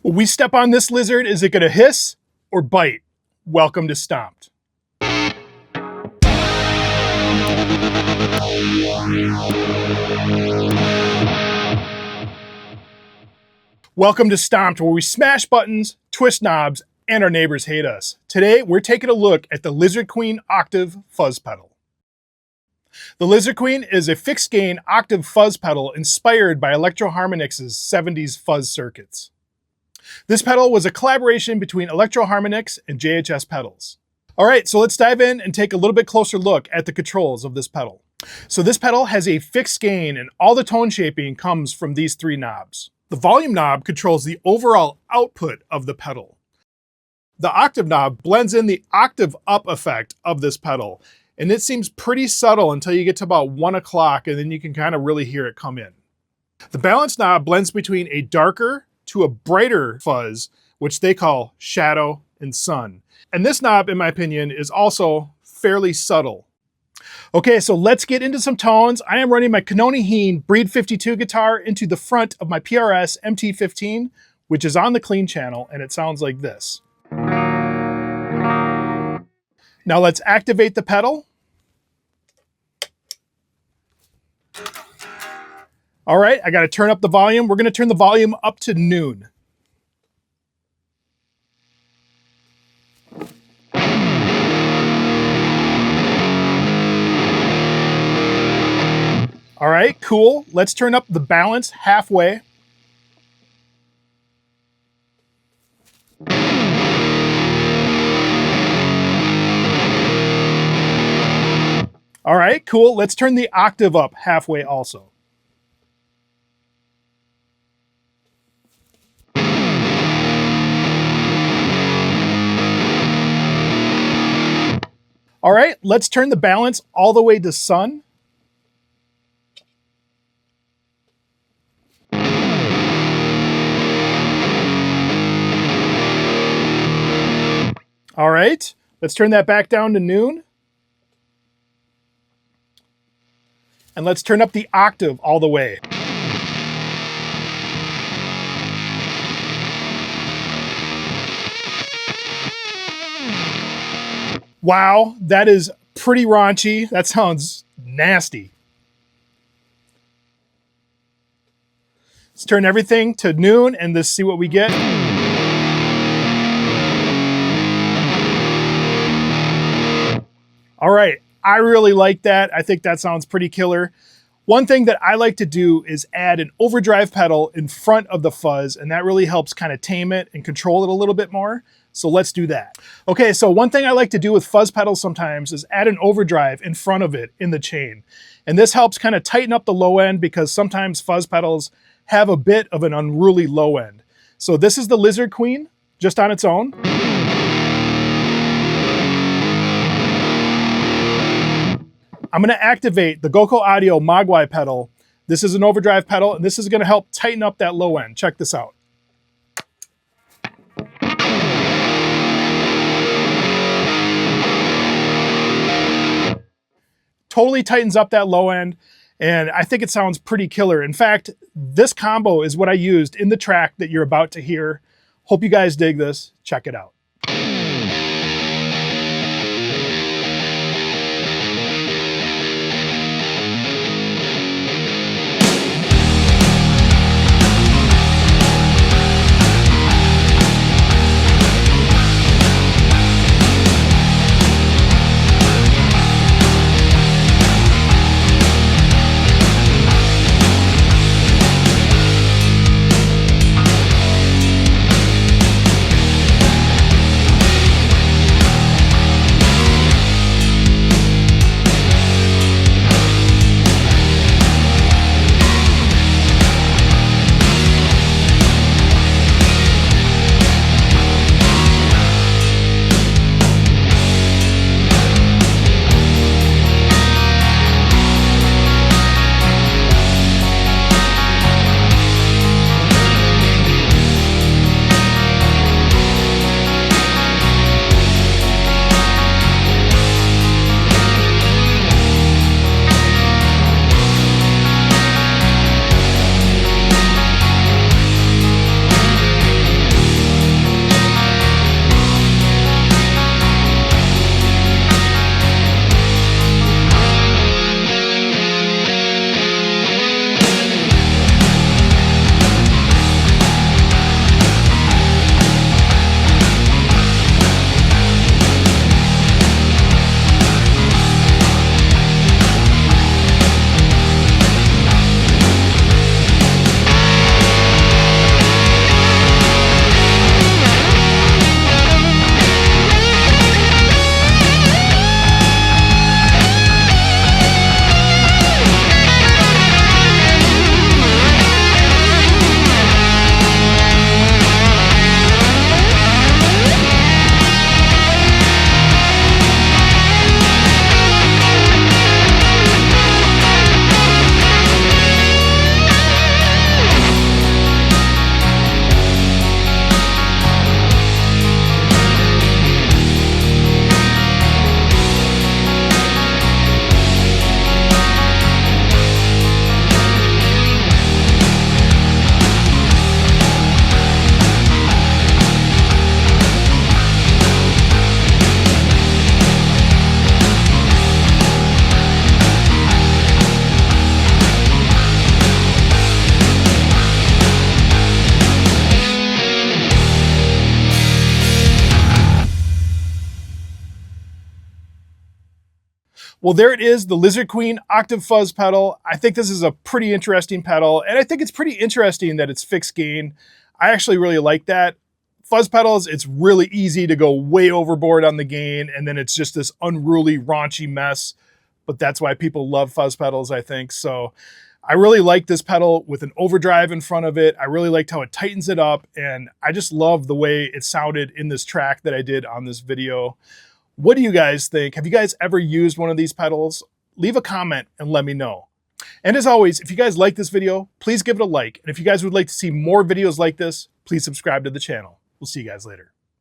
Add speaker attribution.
Speaker 1: When we step on this lizard, is it gonna hiss or bite? Welcome to Stomp'd. Welcome to Stomp'd, where we smash buttons, twist knobs, and our neighbors hate us. Today, we're taking a look at the Lizard Queen Octave Fuzz pedal. The Lizard Queen is a fixed gain octave fuzz pedal inspired by Electro Harmonix's 70s fuzz circuits. This pedal was a collaboration between Electro Harmonix and JHS Pedals. All right, so let's dive in and take a little bit closer look at the controls of this pedal. So this pedal has a fixed gain and all the tone shaping comes from these three knobs. The volume knob controls the overall output of the pedal. The octave knob blends in the octave-up effect of this pedal, and it seems pretty subtle until you get to about 1 o'clock, and then you can kind of really hear it come in. The balance knob blends between a darker to a brighter fuzz, which they call shadow and sun. And this knob, in my opinion, is also fairly subtle. Okay, so let's get into some tones. I am running my Canoni Heen Breed 52 guitar into the front of my PRS MT15, which is on the clean channel, and it sounds like this. Now let's activate the pedal. All right, I gotta turn up the volume. We're gonna turn the volume up to noon. All right, cool. Let's turn up the balance halfway. All right, cool. Let's turn the octave up halfway also. All right, let's turn the balance all the way to sun. All right, let's turn that back down to noon. And let's turn up the octave all the way. Wow, that is pretty raunchy. That sounds nasty. Let's turn everything to noon and let's see what we get. All right, I really like that. I think that sounds pretty killer. One thing that I like to do is add an overdrive pedal in front of the fuzz, and that really helps kind of tame it and control it a little bit more. So let's do that. Okay, so one thing I like to do with fuzz pedals sometimes is add an overdrive in front of it in the chain. And this helps kind of tighten up the low end because sometimes fuzz pedals have a bit of an unruly low end. So this is the Lizard Queen, just on its own. I'm gonna activate the GoCo Audio Mogwai pedal. This is an overdrive pedal, and this is gonna help tighten up that low end. Check this out. Totally tightens up that low end, and I think it sounds pretty killer. In fact, this combo is what I used in the track that you're about to hear. Hope you guys dig this. Check it out. Well, there it is, the Lizard Queen Octave Fuzz pedal. I think this is a pretty interesting pedal, and I think it's pretty interesting that it's fixed gain. I actually really like that. Fuzz pedals, it's really easy to go way overboard on the gain, and then it's just this unruly, raunchy mess. But that's why people love fuzz pedals, I think. So I really like this pedal with an overdrive in front of it. I really liked how it tightens it up, and I just love the way it sounded in this track that I did on this video. What do you guys think? Have you guys ever used one of these pedals? Leave a comment and let me know. And as always, if you guys like this video, please give it a like. And if you guys would like to see more videos like this, please subscribe to the channel. We'll see you guys later.